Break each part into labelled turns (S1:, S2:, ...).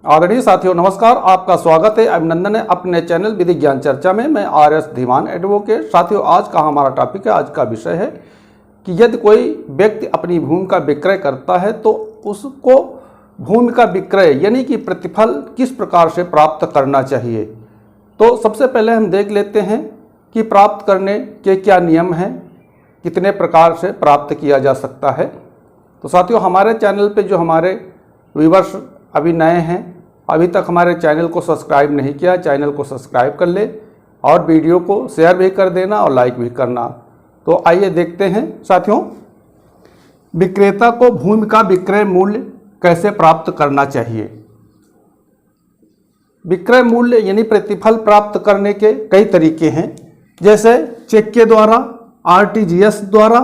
S1: आदरणीय साथियों नमस्कार, आपका स्वागत है, अभिनंदन है अपने चैनल विधि ज्ञान चर्चा में। मैं RS धीमान एडवोकेट। साथियों आज का हमारा टॉपिक है, आज का विषय है कि यदि कोई व्यक्ति अपनी भूमि का विक्रय करता है तो उसको भूमि का विक्रय यानी कि प्रतिफल किस प्रकार से प्राप्त करना चाहिए। तो सबसे पहले हम देख लेते हैं कि प्राप्त करने के क्या नियम हैं, कितने प्रकार से प्राप्त किया जा सकता है। तो साथियों हमारे चैनल पे जो हमारे व्यूवर्स अभी नए हैं, अभी तक हमारे चैनल को सब्सक्राइब नहीं किया, चैनल को सब्सक्राइब कर ले और वीडियो को शेयर भी कर देना और लाइक भी करना। तो आइए देखते हैं साथियों, विक्रेता को भूमि का विक्रय मूल्य कैसे प्राप्त करना चाहिए। विक्रय मूल्य यानी प्रतिफल प्राप्त करने के कई तरीके हैं, जैसे चेक के द्वारा, RTGS द्वारा,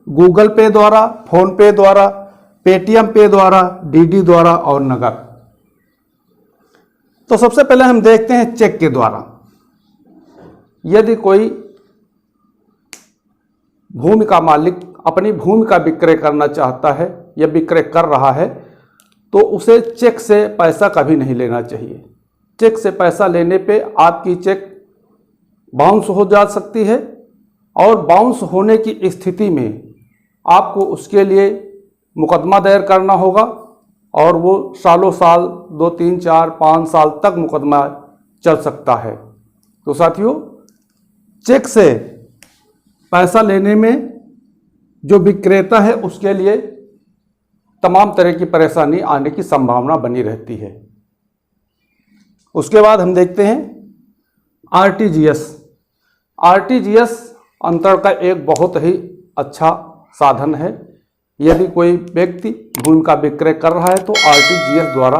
S1: गूगल पे द्वारा, फोन पे द्वारा, पेटीएम पे द्वारा, DD द्वारा और नगद। तो सबसे पहले हम देखते हैं चेक के द्वारा। यदि कोई भूमि का मालिक अपनी भूमि का विक्रय करना चाहता है या विक्रय कर रहा है तो उसे चेक से पैसा कभी नहीं लेना चाहिए। चेक से पैसा लेने पे आपकी चेक बाउंस हो जा सकती है और बाउंस होने की स्थिति में आपको उसके लिए मुकदमा दायर करना होगा और वो सालों साल 2, 3, 4, 5 साल तक मुकदमा चल सकता है। तो साथियों चेक से पैसा लेने में जो विक्रेता है उसके लिए तमाम तरह की परेशानी आने की संभावना बनी रहती है। उसके बाद हम देखते हैं RTGS। RTGS अंतर का एक बहुत ही अच्छा साधन है। यदि कोई व्यक्ति भूमि का विक्रय कर रहा है तो RTGS द्वारा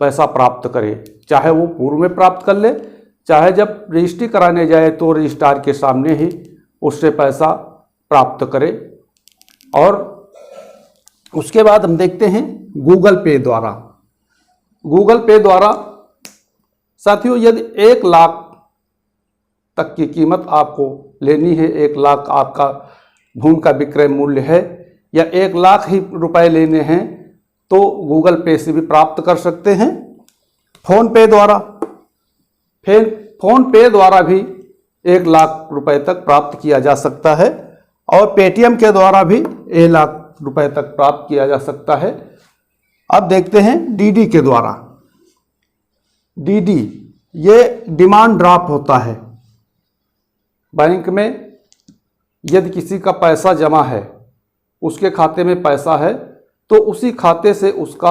S1: पैसा प्राप्त करे, चाहे वो पूर्व में प्राप्त कर ले, चाहे जब रजिस्ट्री कराने जाए तो रजिस्ट्रार के सामने ही उससे पैसा प्राप्त करे। और उसके बाद हम देखते हैं गूगल पे द्वारा। गूगल पे द्वारा साथियों यदि 1 लाख तक की कीमत आपको लेनी है, 1 लाख आपका भूमि का विक्रय मूल्य है या 1 लाख ही रुपए लेने हैं तो गूगल पे से भी प्राप्त कर सकते हैं। फोन पे द्वारा, फोन पे द्वारा भी 1 लाख रुपए तक प्राप्त किया जा सकता है और पेटीएम के द्वारा भी 1 लाख रुपए तक प्राप्त किया जा सकता है। अब देखते हैं DD के द्वारा। DD ये डिमांड ड्राफ्ट होता है। बैंक में यदि किसी का पैसा जमा है, उसके खाते में पैसा है तो उसी खाते से उसका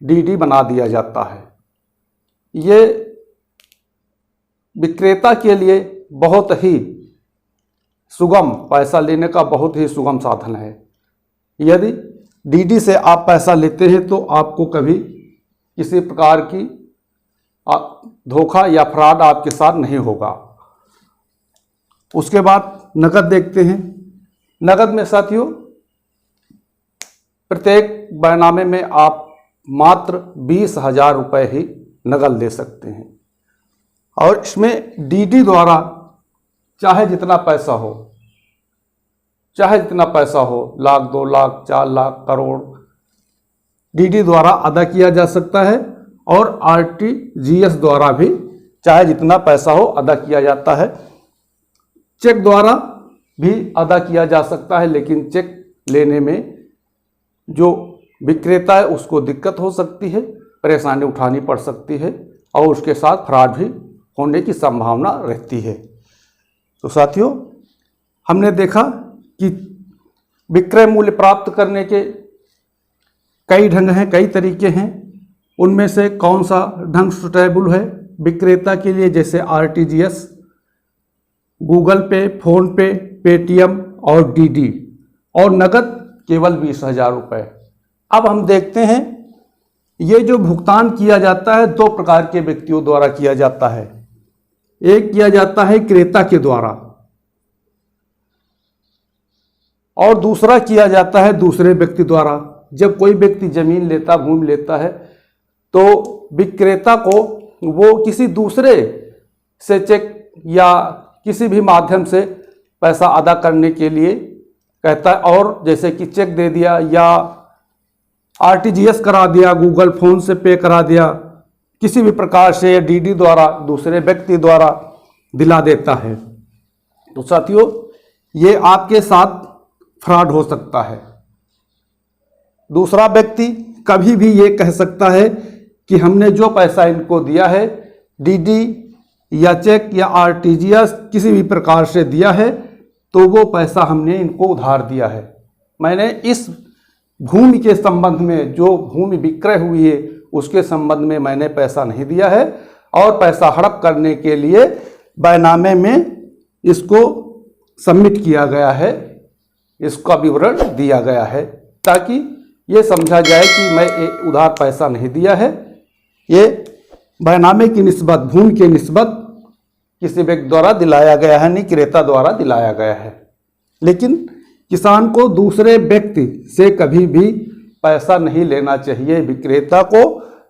S1: DD बना दिया जाता है। ये विक्रेता के लिए बहुत ही सुगम, पैसा लेने का बहुत ही सुगम साधन है। यदि DD से आप पैसा लेते हैं तो आपको कभी किसी प्रकार की धोखा या फ्रॉड आपके साथ नहीं होगा। उसके बाद नकद देखते हैं। नकद में साथियों प्रत्येक बैनामे में आप मात्र 20,000 रुपये ही नकद ले सकते हैं और इसमें DD द्वारा चाहे जितना पैसा हो, चाहे जितना पैसा हो, लाख, 2 लाख, 4 लाख, करोड़, DD द्वारा अदा किया जा सकता है और RTGS द्वारा भी चाहे जितना पैसा हो अदा किया जाता है। चेक द्वारा भी अदा किया जा सकता है, लेकिन चेक लेने में जो विक्रेता है उसको दिक्कत हो सकती है, परेशानी उठानी पड़ सकती है और उसके साथ फ्रॉड भी होने की संभावना रहती है। तो साथियों हमने देखा कि विक्रय मूल्य प्राप्त करने के कई ढंग हैं, कई तरीके हैं। उनमें से कौन सा ढंग सुटेबल है विक्रेता के लिए, जैसे RTGS, गूगल पे, फोन पे, पेटीएम और DD और नगद केवल 20,000 रुपये। अब हम देखते हैं ये जो भुगतान किया जाता है 2 प्रकार के व्यक्तियों द्वारा किया जाता है। एक किया जाता है क्रेता के द्वारा और दूसरा किया जाता है दूसरे व्यक्ति द्वारा। जब कोई व्यक्ति जमीन लेता, भूमि लेता है तो विक्रेता को वो किसी दूसरे से चेक या किसी भी माध्यम से पैसा अदा करने के लिए कहता है, और जैसे कि चेक दे दिया या RTGS करा दिया, गूगल फोन से पे करा दिया किसी भी प्रकार से डीडी द्वारा दूसरे व्यक्ति द्वारा दिला देता है। तो साथियों, ये आपके साथ फ्रॉड हो सकता है। दूसरा व्यक्ति कभी भी ये कह सकता है कि हमने जो पैसा इनको दिया है, डीडी या चेक या आरटीजीएस किसी भी प्रकार से दिया है, तो वो पैसा हमने इनको उधार दिया है। मैंने इस भूमि के संबंध में, जो भूमि विक्रय हुई है उसके संबंध में मैंने पैसा नहीं दिया है, और पैसा हड़प करने के लिए बैनामे में इसको सबमिट किया गया है, इसका विवरण दिया गया है, ताकि ये समझा जाए कि मैं उधार पैसा नहीं दिया है। ये बैनामे की निस्बत, भूमि की निस्बत किसी व्यक्ति द्वारा दिलाया गया है, नहीं क्रेता द्वारा दिलाया गया है। लेकिन किसान को दूसरे व्यक्ति से कभी भी पैसा नहीं लेना चाहिए। विक्रेता को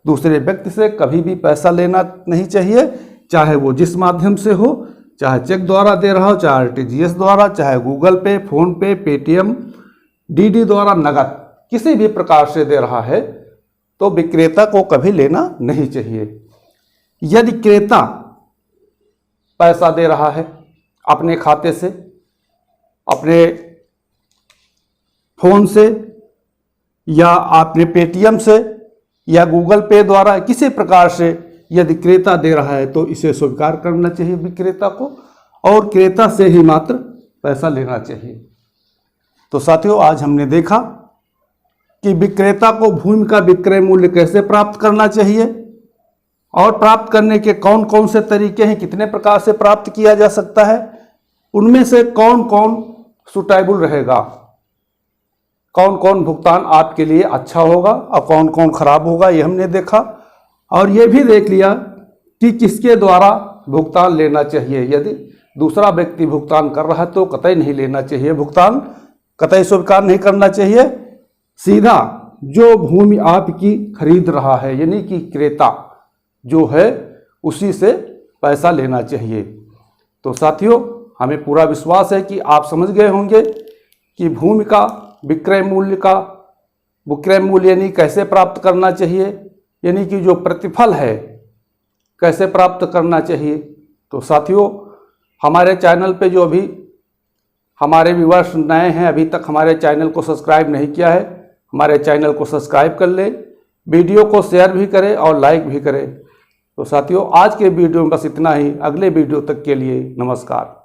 S1: दूसरे व्यक्ति से कभी भी पैसा लेना नहीं चाहिए, चाहे वो जिस माध्यम से हो, चाहे चेक द्वारा दे रहा हो, चाहे आरटीजीएस द्वारा, चाहे गूगल पे, फोन पे, पेटीएम, डीडी द्वारा, नगद किसी भी प्रकार से दे रहा है, तो विक्रेता को कभी लेना नहीं चाहिए। यदि क्रेता पैसा दे रहा है अपने खाते से, अपने फोन से, या अपने पेटीएम से, या गूगल पे द्वारा, किसी प्रकार से यदि क्रेता दे रहा है, तो इसे स्वीकार करना चाहिए विक्रेता को, और क्रेता से ही मात्र पैसा लेना चाहिए। तो साथियों, आज हमने देखा कि विक्रेता को भूमि का विक्रय मूल्य कैसे प्राप्त करना चाहिए, और प्राप्त करने के कौन कौन से तरीके हैं, कितने प्रकार से प्राप्त किया जा सकता है, उनमें से कौन कौन सुटेबल रहेगा, कौन कौन भुगतान आपके लिए अच्छा होगा और कौन कौन खराब होगा, ये हमने देखा। और ये भी देख लिया कि किसके द्वारा भुगतान लेना चाहिए। यदि दूसरा व्यक्ति भुगतान कर रहा है तो कतई नहीं लेना चाहिए, भुगतान कतई स्वीकार नहीं करना चाहिए। सीधा जो भूमि आपकी खरीद रहा है, यानी कि क्रेता जो है, उसी से पैसा लेना चाहिए। तो साथियों, हमें पूरा विश्वास है कि आप समझ गए होंगे कि भूमि का विक्रय मूल्य यानी कैसे प्राप्त करना चाहिए, यानी कि जो प्रतिफल है कैसे प्राप्त करना चाहिए। तो साथियों, हमारे चैनल पे जो अभी हमारे व्यूअर्स नए हैं, अभी तक हमारे चैनल को सब्सक्राइब नहीं किया है, हमारे चैनल को सब्सक्राइब कर लें, वीडियो को शेयर भी करें और लाइक भी करें। तो साथियों, आज के वीडियो में बस इतना ही। अगले वीडियो तक के लिए नमस्कार।